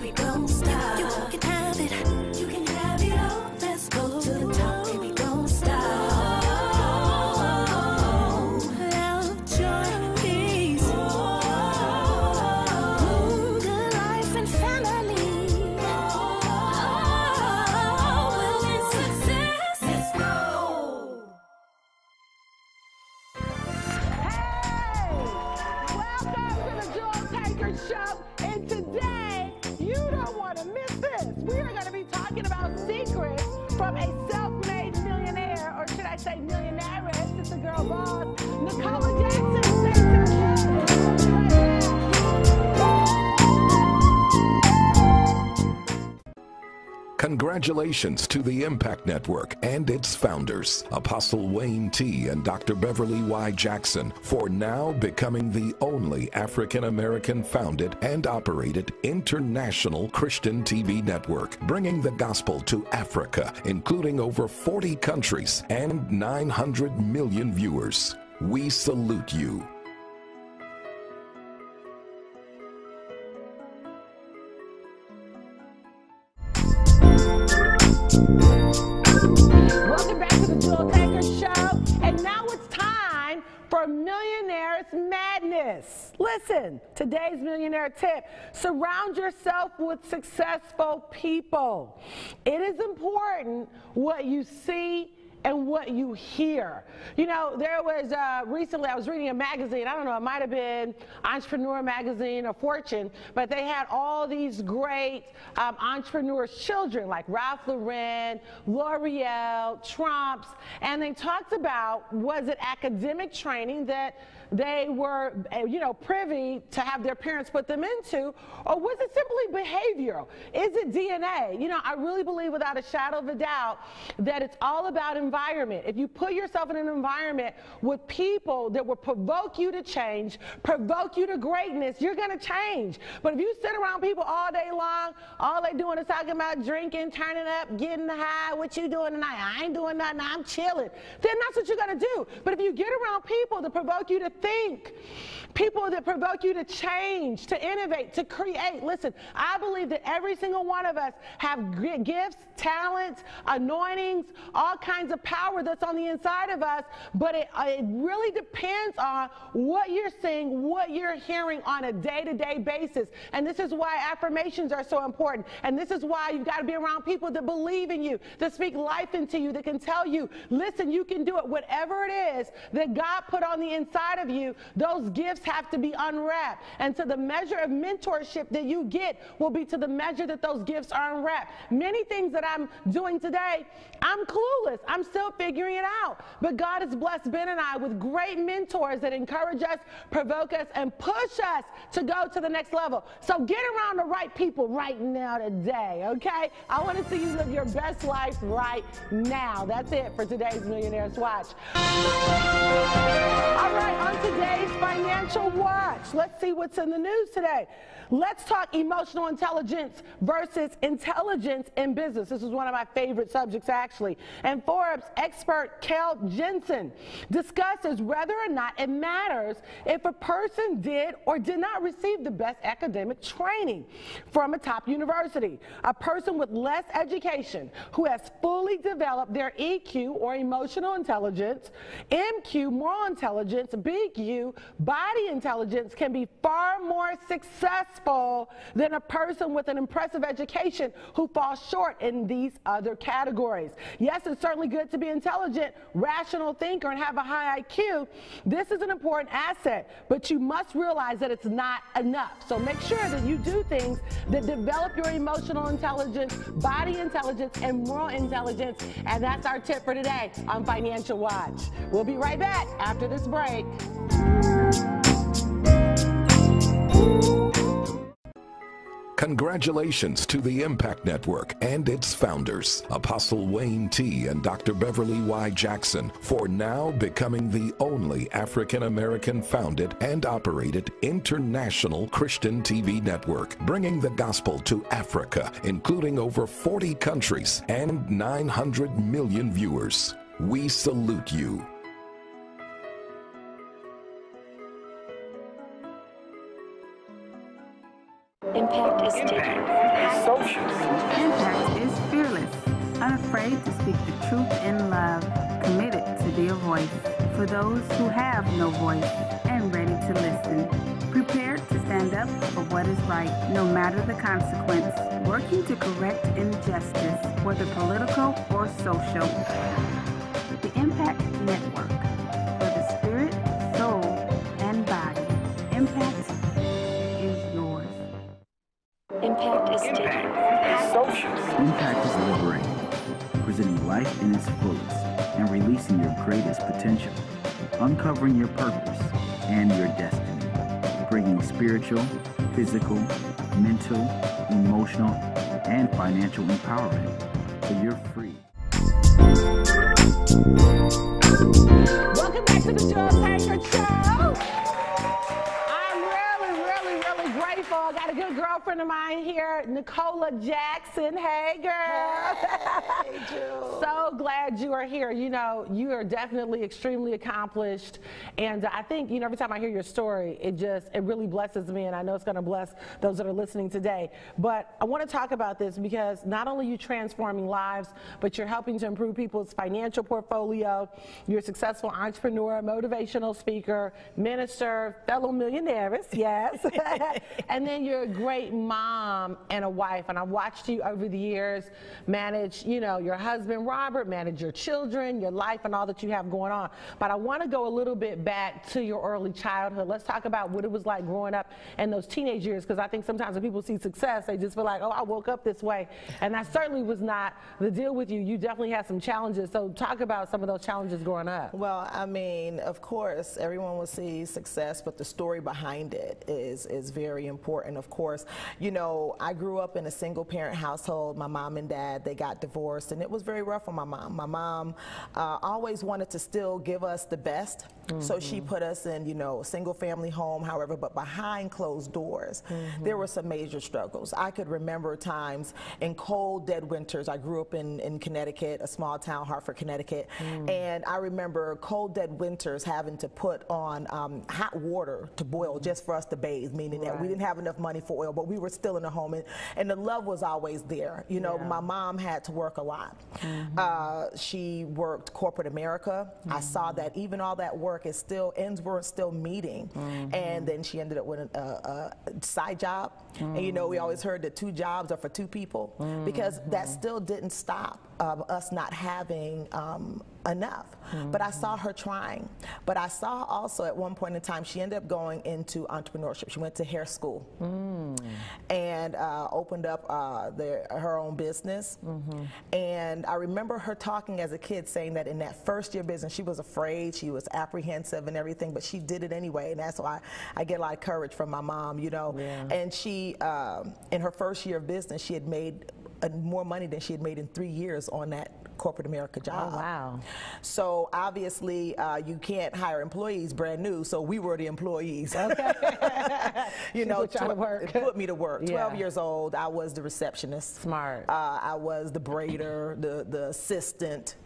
baby, don't stop. You can have it. You can have it all. Let's go to the top, baby, don't stop. Love, joy, peace. Good life and family. We'll get success. Let's go. Tankard show, and today you don't want to miss this. We are going to be talking about secrets from a self-made millionaire, or should I say millionairess? It's a girl boss, Nicola Jackson. Congratulations to the Impact Network and its founders, Apostle Wayne T. and Dr. Beverly Y. Jackson, for now becoming the only African-American founded and operated international Christian TV network, bringing the gospel to Africa, including over 40 countries and 900 million viewers. We salute you. Welcome back to the Tankard show, and now it's time for Millionairess Madness. Listen, today's millionaire tip: surround yourself with successful people. It is important what you see and what you hear. You know, there was recently I was reading a magazine, I don't know, it might have been Entrepreneur Magazine or Fortune, but they had all these great entrepreneurs' children like Ralph Lauren, L'Oreal, Trump's, and they talked about, was it academic training that they were, you know, privy to have their parents put them into, or was it simply behavioral? Is it DNA? You know, I really believe without a shadow of a doubt that it's all about environment. If you put yourself in an environment with people that will provoke you to change, provoke you to greatness, you're going to change. But if you sit around people all day long, all they doing is talking about drinking, turning up, getting high, what you doing tonight? I ain't doing nothing, I'm chilling. Then that's what you're going to do. But if you get around people that provoke you to think, people that provoke you to change, to innovate, to create. Listen, I believe that every single one of us have gifts, talents, anointings, all kinds of power that's on the inside of us, but it really depends on what you're seeing, what you're hearing on a day-to-day basis. And this is why affirmations are so important. And this is why you've got to be around people that believe in you, that speak life into you, that can tell you, listen, you can do it. Whatever it is that God put on the inside of you, those gifts have to be unwrapped. And to the measure of mentorship that you get will be to the measure that those gifts are unwrapped. Many things that I'm doing today, I'm clueless. I'm still figuring it out. But God has blessed Ben and I with great mentors that encourage us, provoke us, and push us to go to the next level. So get around the right people right now today, okay? I want to see you live your best life right now. That's it for today's Millionaires Watch. All right, on today's Financial Watch, let's see what's in the news today. Let's talk emotional intelligence versus intelligence in business. This is one of my favorite subjects, actually. And Forbes expert Kel Jensen discusses whether or not it matters if a person did or did not receive the best academic training from a top university. A person with less education who has fully developed their EQ or emotional intelligence, MQ, moral intelligence, BQ, body intelligence, can be far more successful than a person with an impressive education who falls short in these other categories. Yes, it's certainly good to be intelligent, rational thinker, and have a high IQ. This is an important asset, but you must realize that it's not enough. So make sure that you do things that develop your emotional intelligence, body intelligence, and moral intelligence. And that's our tip for today on Financial Watch. We'll be right back after this break. Congratulations to the Impact Network and its founders, Apostle Wayne T. and Dr. Beverly Y. Jackson, for now becoming the only African-American founded and operated international Christian TV network, bringing the gospel to Africa, including over 40 countries and 900 million viewers. We salute you. Impact is sticky. Social. Impact is fearless, unafraid to speak the truth in love, committed to be a voice for those who have no voice and ready to listen, prepared to stand up for what is right, no matter the consequence, working to correct injustice, whether political or social. The Impact Network, for the spirit, soul, and body. Impact is yours. Impact is sticky. Social. Impact is liberating, presenting life in its fullest and releasing your greatest potential, uncovering your purpose and your destiny, bringing spiritual, physical, mental, emotional, and financial empowerment so you're free. Welcome back to the Tankard Show. I'm really grateful. I got a good girlfriend of mine here, Nicola Jackson. Hey, girl. Hey, Jill. So glad you are here. You know, you are definitely extremely accomplished. And I think, you know, every time I hear your story, it really blesses me. And I know it's going to bless those that are listening today. But I want to talk about this because not only are you transforming lives, but you're helping to improve people's financial portfolio. You're a successful entrepreneur, motivational speaker, minister, fellow millionairess, yes. And then you're a great mom and a wife. And I've watched you over the years manage, you know, your husband, Robert, manage your children, your life, and all that you have going on. But I want to go a little bit back to your early childhood. Let's talk about what it was like growing up in those teenage years, because I think sometimes when people see success, they just feel like, oh, I woke up this way. And that certainly was not the deal with you. You definitely had some challenges. So talk about some of those challenges growing up. Well, I mean, of course, everyone will see success, but the story behind it is very important. Of course, you know, I grew up in a single parent household. My mom and dad, they got divorced, and it was very rough on my mom. My mom always wanted to still give us the best. So she put us in, you know, a single family home, however, but behind closed doors, there were some major struggles. I could remember times in cold, dead winters. I grew up in Connecticut, a small town, Hartford, Connecticut, and I remember cold, dead winters having to put on hot water to boil just for us to bathe, meaning that we didn't have enough money for oil, but we were still in the home, and the love was always there. You know, my mom had to work a lot. She worked corporate America. I saw that even all that work is still, ends weren't still meeting. And then she ended up with a side job. And you know, we always heard that 2 jobs are for 2 people, because that still didn't stop us not having enough. But I saw her trying. But I saw also at one point in time, she ended up going into entrepreneurship. She went to hair school and opened up her own business. And I remember her talking as a kid, saying that in that first year business, she was afraid, she was apprehensive and everything, but she did it anyway. And that's why I get a lot of courage from my mom, you know. And she, in her first year of business, she had made more money than she had made in 3 years on that corporate America job. Oh, wow. So obviously you can't hire employees brand new, so we were the employees. Okay. You know, put me to work. 12 years old, I was the receptionist. Smart. I was the braider, the assistant.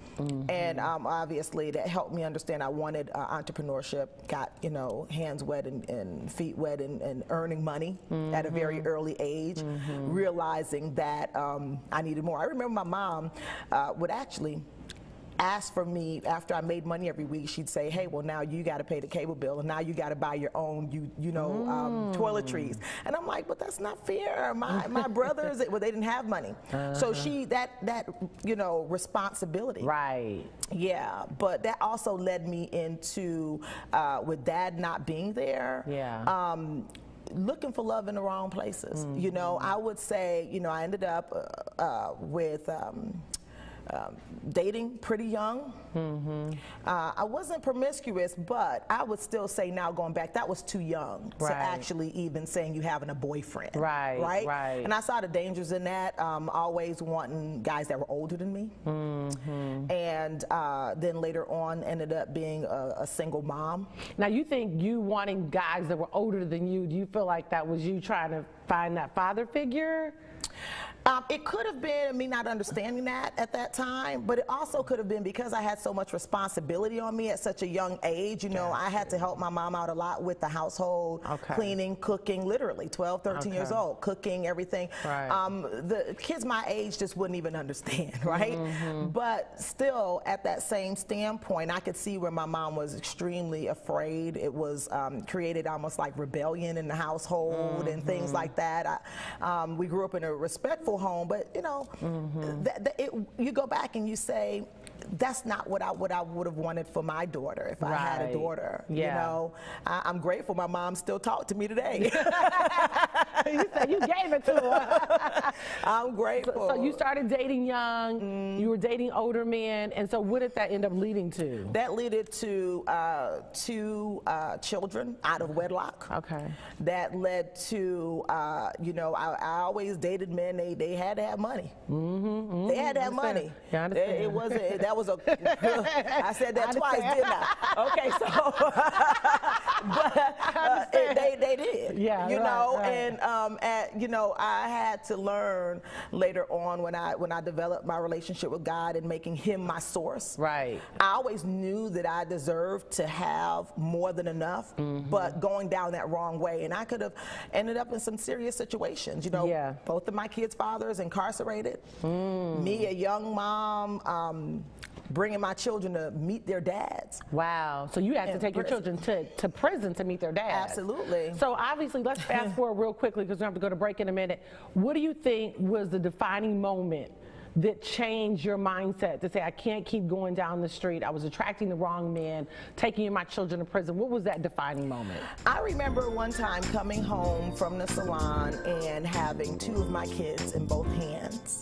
And obviously that helped me understand I wanted entrepreneurship, got, you know, hands wet and feet wet and earning money at a very early age, realizing that I needed more. I remember my mom would actually ask for me after I made money every week. She'd say, hey, well, now you got to pay the cable bill, and now you got to buy your own, toiletries. And I'm like, but that's not fair. My brothers, well, they didn't have money. So that you know, responsibility. Right. Yeah, but that also led me into, with Dad not being there, looking for love in the wrong places. You know, I would say, you know, I ended up with dating pretty young. I wasn't promiscuous, but I would still say now, going back, that was too young to actually even saying you having a boyfriend. Right. And I saw the dangers in that, always wanting guys that were older than me. And then later on ended up being a single mom. Now, you think you wanting guys that were older than you, do you feel like that was you trying to find that father figure? It could have been me not understanding that at that time, but it also could have been because I had so much responsibility on me at such a young age. You know, I had to help my mom out a lot with the household, cleaning, cooking, literally 12, 13 years old, cooking, everything. Right. The kids my age just wouldn't even understand, right? But still, at that same standpoint, I could see where my mom was extremely afraid. It was created almost like rebellion in the household and things like that. We grew up in a respectful home, but you know, you go back and you say, that's not what I would have wanted for my daughter if I had a daughter. You know, I'm grateful my mom still talked to me today. You said you gave it to her. I'm grateful. So you started dating young, you were dating older men, and so what did that end up leading to? That led to 2 children out of wedlock. Okay. That led to, you know, I always dated men, they had to have money. They had to have money. Yeah, I understand. It wasn't, that was a, I said that twice, didn't I? Okay, so, but they did. Yeah, you know, right. And you know, I had to learn later on when I developed my relationship with God and making Him my source. Right. I always knew that I deserved to have more than enough, but going down that wrong way, and I could have ended up in some serious situations. You know, both of my kids' fathers incarcerated. Me, a young mom, bringing my children to meet their dads. Wow. So you had to take your children to prison to meet their dads. Absolutely. So obviously, let's fast forward real quickly because we have to go to break in a minute. What do you think was the defining moment that changed your mindset to say, I can't keep going down the street, I was attracting the wrong men, taking my children to prison? What was that defining moment? I remember one time coming home from the salon and having 2 of my kids in both hands.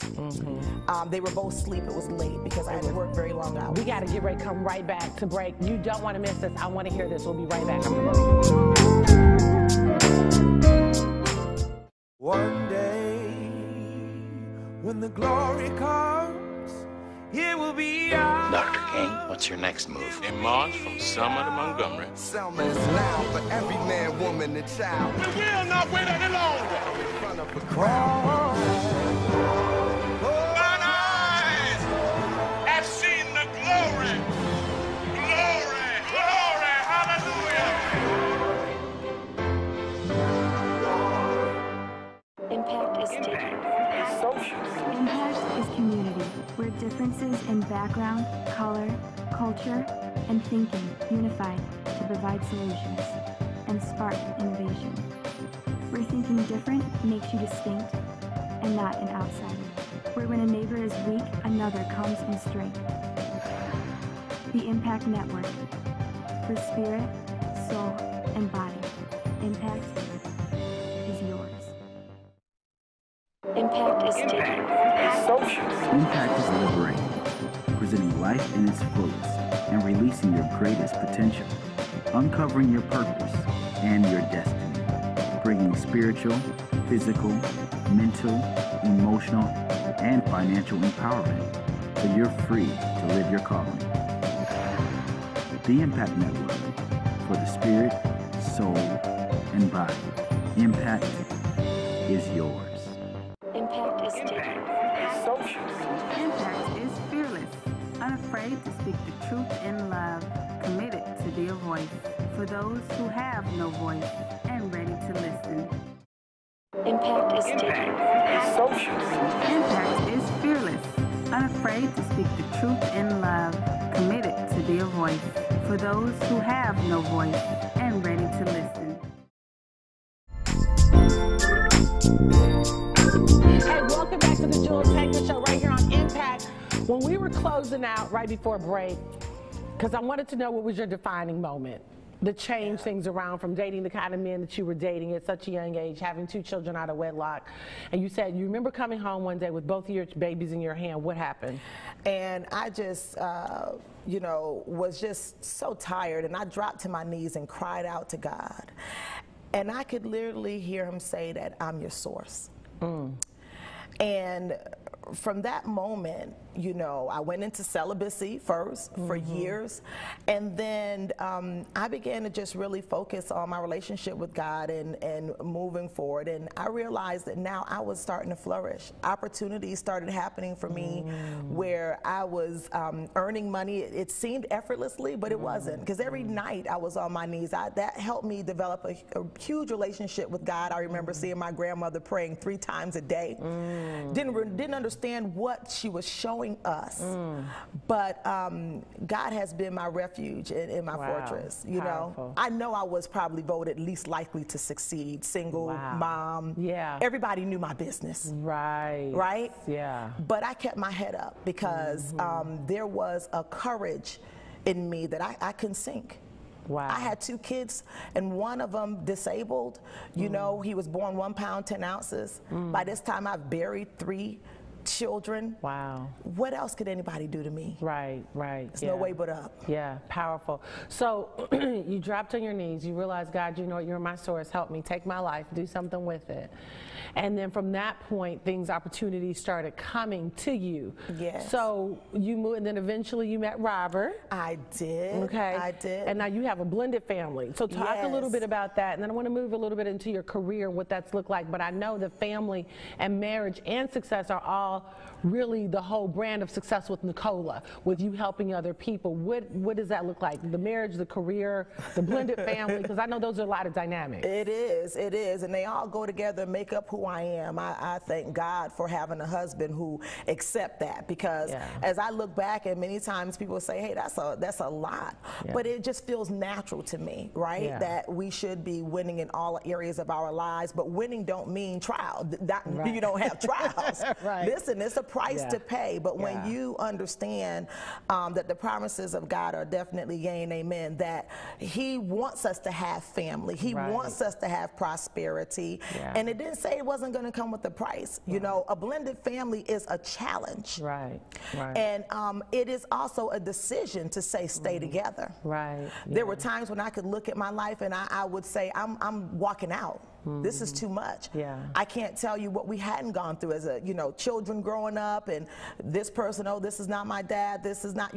They were both asleep. It was late because I had to work very long hours. We got to get ready, come right back to break. You don't want to miss this. I want to hear this. We'll be right back. One day, when the glory comes, it will be ours. Dr. King, what's your next move? In March from Selma to Montgomery. Selma is loud for every man, woman, and child. We will not wait any longer. In front of a crowd. Mine eyes have seen the glory. Glory, glory, hallelujah. Impact is taking. Impact is community, where differences in background, color, culture, and thinking unify to provide solutions and spark innovation. Where thinking different makes you distinct and not an outsider. Where when a neighbor is weak, another comes in strength. The Impact Network, for spirit, soul, and body. Impact is yours. Impact is taking. Impact is liberating, presenting life in its fullest and releasing your greatest potential, uncovering your purpose and your destiny, bringing spiritual, physical, mental, emotional, and financial empowerment so you're free to live your calling. The Impact Network, for the spirit, soul, and body. Impact is yours. Impact is taking. Impact is fearless, unafraid to speak the truth in love, committed to be a voice for those who have no voice and ready to listen. Impact is taking. Impact is fearless, unafraid to speak the truth in love, committed to be a voice for those who have no voice and ready to listen. Hey, welcome back to the Jewel Tankard Show right here on Impact. When we were closing out right before break, because I wanted to know what was your defining moment that changed things around from dating the kind of men that you were dating at such a young age, having 2 children out of wedlock. And you said you remember coming home one day with both of your babies in your hand. What happened? And I just, you know, was just so tired, and I dropped to my knees and cried out to God. And I could literally hear Him say that I'm your source. And from that moment, you know, I went into celibacy first for years, and then I began to just really focus on my relationship with God and moving forward. And I realized that now I was starting to flourish. Opportunities started happening for me where I was earning money. It seemed effortlessly, but it wasn't, because every night I was on my knees. That helped me develop a huge relationship with God. I remember seeing my grandmother praying 3 times a day. Didn't understand what she was showing us, but God has been my refuge and my fortress. You know, I know I was probably voted least likely to succeed. Single mom. Yeah. Everybody knew my business. Right. Right. Yeah. But I kept my head up because there was a courage in me that I couldn't sink. Wow. I had 2 kids, and one of them disabled. You know, he was born 1 pound 10 ounces. By this time, I've buried 3 children. Wow. What else could anybody do to me? Right, right. There's no way but up. Yeah, powerful. So you dropped on your knees. You realized, God, you know what? You're my source. Help me. Take my life. Do something with it. And then from that point, opportunities started coming to you. Yes. So you moved, and then eventually you met Robert. I did. Okay. I did. And now you have a blended family. So talk a little bit about that. And then I want to move a little bit into your career, what that's looked like. But I know the family and marriage and success are all really the whole brand of success with Nicola, with you helping other people. What does that look like? The marriage, the career, the blended family, because I know those are a lot of dynamics. It is, and they all go together and make up who I am. I thank God for having a husband who accept that, because as I look back, and many times people say, hey, that's a lot, but it just feels natural to me, right? That we should be winning in all areas of our lives, but winning don't mean trial. You don't have trials. Listen, it's a price to pay, but when you understand that the promises of God are definitely yea and amen, that he wants us to have family, he wants us to have prosperity, and it didn't say it wasn't going to come with a price. You know, a blended family is a challenge, and it is also a decision to say stay together. There were times when I could look at my life and I would say I'm walking out. This is too much. I can't tell you what we hadn't gone through as children growing up, and this person, oh, this is not my dad, this is not,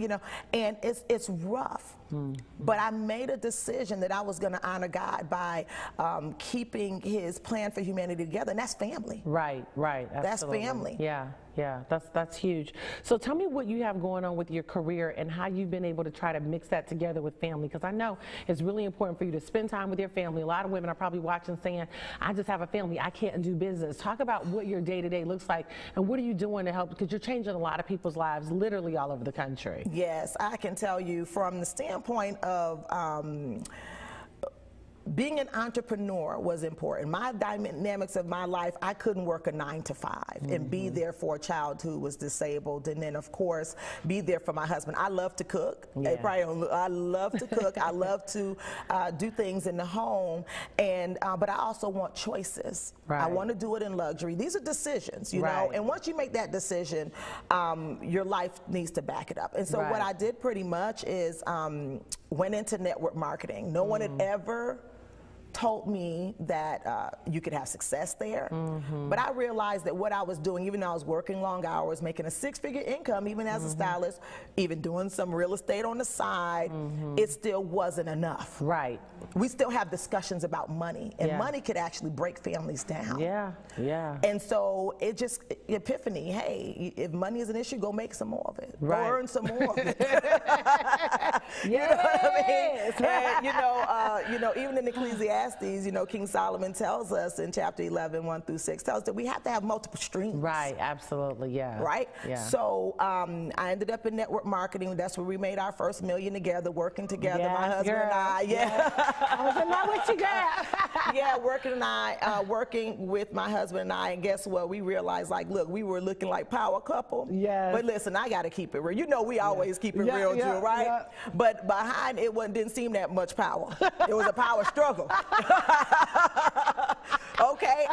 and it's rough. But I made a decision that I was going to honor God by keeping his plan for humanity together, and that's family. Right. That's family. Yeah, that's huge. So tell me what you have going on with your career and how you've been able to try to mix that together with family, because I know it's really important for you to spend time with your family. A lot of women are probably watching saying, I just have a family, I can't do business. Talk about what your day-to-day looks like and what are you doing to help, because you're changing a lot of people's lives literally all over the country. Yes, I can tell you from the standpoint of being an entrepreneur was important. My dynamics of my life, I couldn't work a 9-to-5 and be there for a child who was disabled, and then of course be there for my husband. I love to cook. I love to cook. I love to do things in the home, and but I also want choices. I want to do it in luxury. These are decisions, you know, and once you make that decision, your life needs to back it up. And so what I did pretty much is went into network marketing. No one had ever told me that you could have success there. But I realized that what I was doing, even though I was working long hours, making a 6-figure income, even as a stylist, even doing some real estate on the side, it still wasn't enough. We still have discussions about money, and money could actually break families down. And so it just, epiphany, hey, if money is an issue, go make some more of it. Go earn some more of it. You know what I mean? And, even in Ecclesiastes, King Solomon tells us in chapter 11, 1-6, tells us that we have to have multiple streams. Absolutely, So I ended up in network marketing. That's where we made our first $1 million together, working together, my husband and I. I was in love with you, girl. Working with my husband and I, and guess what? We realized, like, look, we were looking like power couple. But listen, I got to keep it real. We always keep it real, Jill, right? But behind it didn't seem that much power. It was a power struggle. Okay,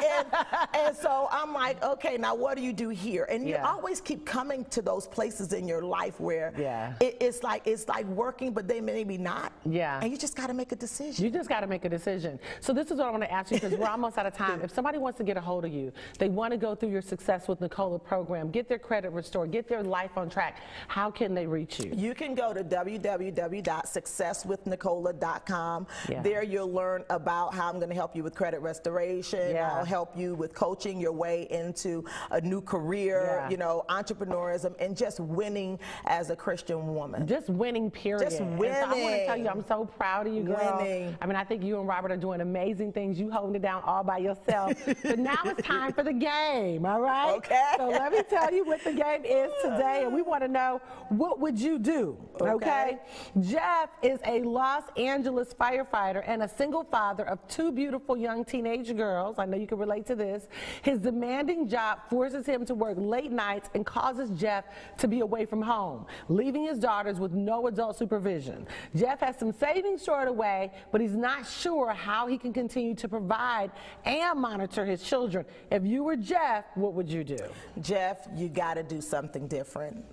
and so I'm like, okay, now what do you do here? And you always keep coming to those places in your life where it's like working, but they maybe not. Yeah. And you just got to make a decision. You just got to make a decision. So this is what I want to ask you, because we're almost out of time. If somebody wants to get a hold of you, they want to go through your Success with Nicola program, get their credit restored, get their life on track, how can they reach you? You can go to www.successwithnicola.com. There you'll learn about how I'm going to help you with credit restoration. I'll help you with coaching your way into a new career, you know, entrepreneurism, and just winning as a Christian woman. Just winning, period. Just winning. And so I want to tell you, I'm so proud of you, girl. Winning. I mean, I think you and Robert are doing amazing things. You holding it down all by yourself. But now it's time for the game, all right? Okay. So let me tell you what the game is today, and we want to know, what would you do? Okay. Jeff is a Los Angeles firefighter and a single father of 2 beautiful young teenage girls. I know you can relate to this. His demanding job forces him to work late nights and causes Jeff to be away from home, leaving his daughters with no adult supervision. Jeff has some savings stored away, but he's not sure how he can continue to provide and monitor his children. If you were Jeff, what would you do? Jeff, you got to do something different.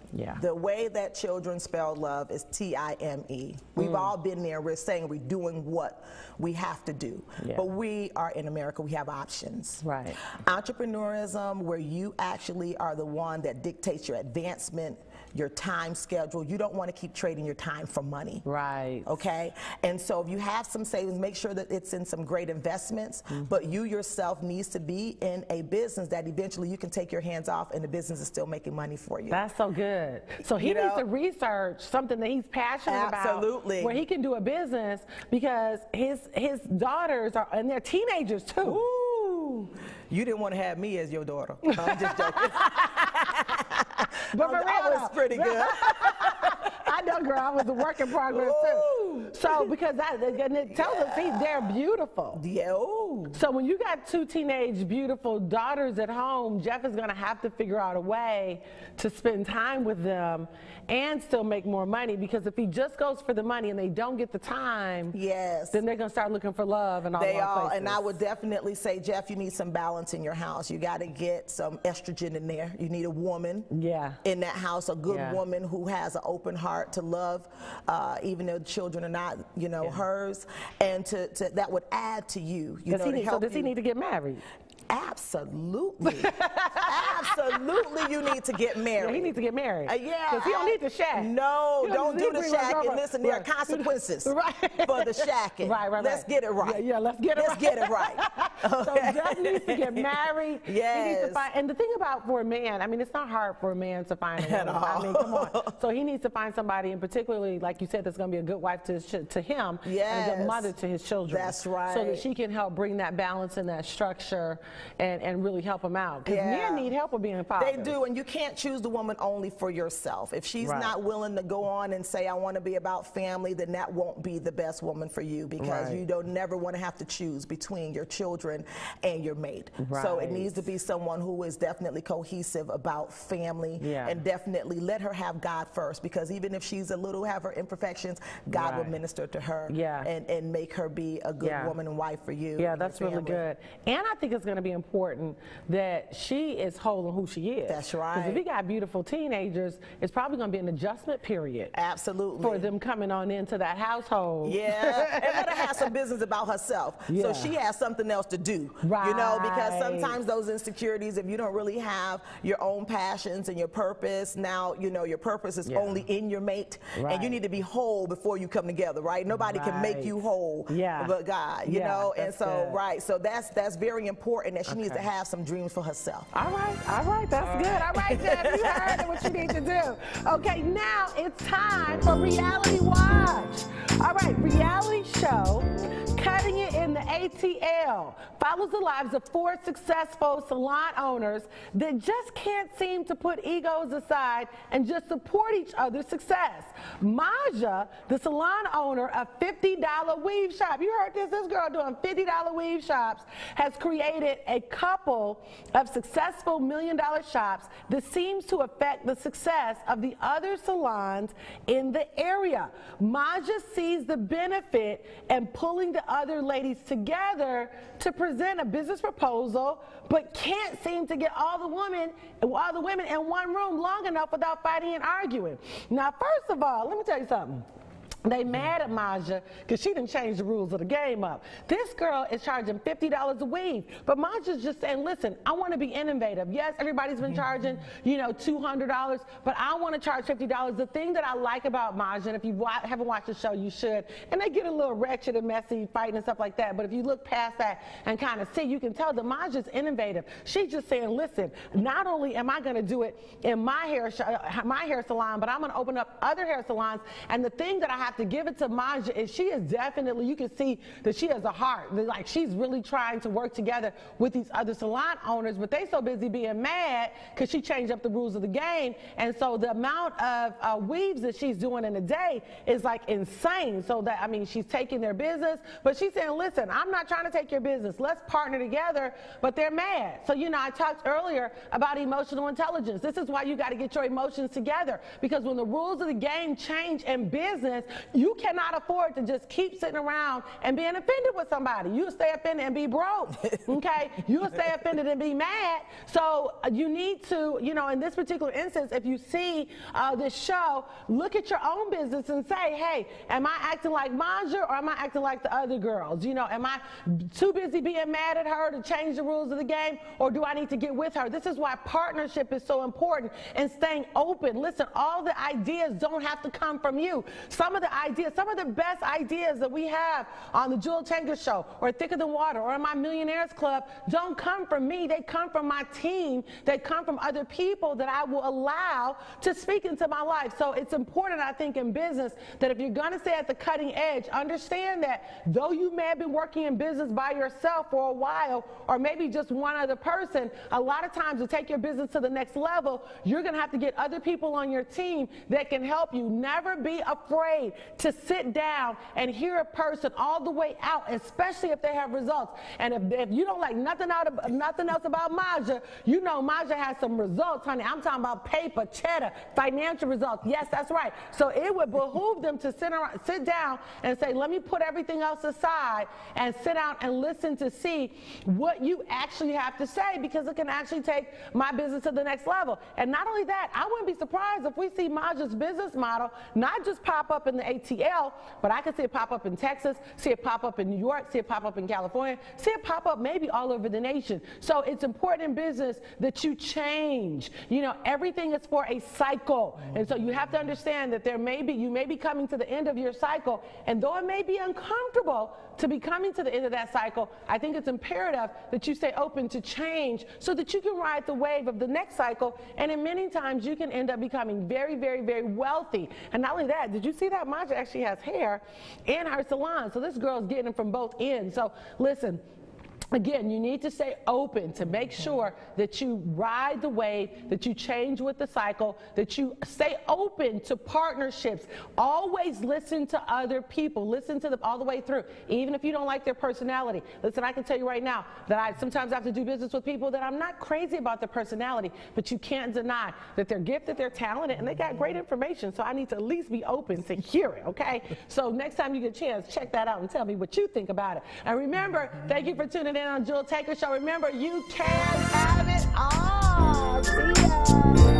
The way that children spell love is T-I-M-E. We've all been there. We're saying we're doing what we have to do. But we are in America. We have options. Right. Entrepreneurism, where you actually are the one that dictates your advancement, your time schedule. You don't want to keep trading your time for money. Right. Okay? And so if you have some savings, make sure that it's in some great investments, but you yourself needs to be in a business that eventually you can take your hands off and the business is still making money for you. That's so good. So he needs to research something that he's passionate about, where he can do a business, because his daughters are, and they're teenagers too. Ooh. You didn't want to have me as your daughter. No, I'm just joking. But for real, that was pretty good. I know, girl, I was a work in progress too. So because and it tells us they're beautiful. Yeah. Ooh. So when you got 2 teenage beautiful daughters at home, Jeff is going to have to figure out a way to spend time with them and still make more money, because if he just goes for the money and they don't get the time, then they're going to start looking for love and all the places. And I would definitely say, Jeff, you need some balance in your house. You got to get some estrogen in there. You need a woman in that house, a good woman who has an open heart to love, even though the children are not, you know, hers, and that would add to you. So does he need to get married? Absolutely. Absolutely, you need to get married. Yeah, he needs to get married. Because he don't need to shack. No, don't do the shacking. Listen, there are consequences for the shacking. Let's get it right. Let's get it right. Let's get it right. So Jeff needs to get married. He needs to find, and the thing about for a man, I mean, it's not hard for a man to find a woman. I mean, come on. So he needs to find somebody, and particularly, like you said, that's going to be a good wife to him and a good mother to his children. That's right. So that she can help bring that balance and that structure and really help them out. Because men need help with being fathers. They do, and you can't choose the woman only for yourself. If she's not willing to go on and say, I want to be about family, then that won't be the best woman for you, because you don't never want to have to choose between your children and your mate. So it needs to be someone who is definitely cohesive about family, and definitely let her have God first, because even if she's a little, have her imperfections, God will minister to her and make her be a good woman and wife for you. Yeah, that's really good. And I think it's going to be important that she is whole in who she is. That's right. Because if you got beautiful teenagers, it's probably going to be an adjustment period. Absolutely. For them coming on into that household. Yeah, and let her have some business about herself. So she has something else to do. You know, because sometimes those insecurities, if you don't really have your own passions and your purpose, now, you know, your purpose is only in your mate, and you need to be whole before you come together, right? Nobody can make you whole but God, you know, and so, so that's very important, that she needs to have some dreams for herself. All right, that's good. All right, Jeff, you heard what you need to do. Okay, now it's time for Reality Watch. All right, reality show, Cutting It in the ATL, follows the lives of 4 successful salon owners that just can't seem to put egos aside and just support each other's success. Maja, the salon owner of $50 weave shop, you heard this girl doing $50 weave shops, has created a couple of successful $1 million shops that seems to affect the success of the other salons in the area. Maja sees the benefit in pulling the other ladies together together to present a business proposal, but can't seem to get all the women in one room long enough without fighting and arguing. Now, first of all, let me tell you something. They mad at Maja because she didn't change the rules of the game up. This girl is charging $50 a weave, but Maja's just saying, listen, I want to be innovative. Yes, everybody's been charging, you know, $200, but I want to charge $50. The thing that I like about Maja, and if you haven't watched the show, you should, and they get a little wretched and messy, fighting and stuff like that, but if you look past that and kind of see, you can tell that Maja's innovative. She's just saying, listen, not only am I going to do it in my hair salon, but I'm going to open up other hair salons, and the thing that I have to give it to Maja is she is definitely, you can see that she has a heart. Like, she's really trying to work together with these other salon owners, but they so busy being mad because she changed up the rules of the game. And so the amount of weaves that she's doing in a day is like insane. So that, I mean, she's taking their business, but she's saying, listen, I'm not trying to take your business. Let's partner together, but they're mad. So, you know, I talked earlier about emotional intelligence. This is why you got to get your emotions together, because when the rules of the game change in business, you cannot afford to just keep sitting around and being offended with somebody. You'll stay offended and be broke, okay? You'll stay offended and be mad. So you need to, you know, in this particular instance, if you see this show, look at your own business and say, hey, am I acting like Maja or am I acting like the other girls? You know, am I too busy being mad at her to change the rules of the game, or do I need to get with her? This is why partnership is so important and staying open. Listen, all the ideas don't have to come from you. Some of the best ideas that we have on the Jewel Tankard Show or Thicker Than Water or in my Millionaires Club don't come from me. They come from my team. They come from other people that I will allow to speak into my life. So it's important, I think, in business that if you're going to stay at the cutting edge, understand that though you may have been working in business by yourself for a while, or maybe just one other person, a lot of times to take your business to the next level, you're going to have to get other people on your team that can help you. Never be afraid to sit down and hear a person all the way out, especially if they have results. And if you don't like nothing else about Maja, you know Maja has some results, honey. I'm talking about paper, cheddar, financial results. Yes, that's right. So it would behoove them to sit down and say, let me put everything else aside and sit down and listen to see what you actually have to say, because it can actually take my business to the next level. And not only that, I wouldn't be surprised if we see Maja's business model not just pop up in the ATL, but I could see it pop up in Texas, see it pop up in New York, see it pop up in California, see it pop up maybe all over the nation. So it's important in business that you change. You know, everything is for a cycle. And so you have to understand that you may be coming to the end of your cycle, and though it may be uncomfortable to be coming to the end of that cycle, I think it's imperative that you stay open to change so that you can ride the wave of the next cycle, and in many times you can end up becoming very, very, very wealthy. And not only that, did you see that Maja actually has hair in her salon? So this girl's getting it from both ends. So listen, again, you need to stay open to make sure that you ride the wave, that you change with the cycle, that you stay open to partnerships. Always listen to other people. Listen to them all the way through, even if you don't like their personality. Listen, I can tell you right now that I sometimes have to do business with people that I'm not crazy about their personality, but you can't deny that they're gifted, they're talented, and they got great information. So I need to at least be open to hear it, okay? So next time you get a chance, check that out and tell me what you think about it. And remember, thank you for tuning in on Jewel Tankard Show. Remember, you can have it all. See ya.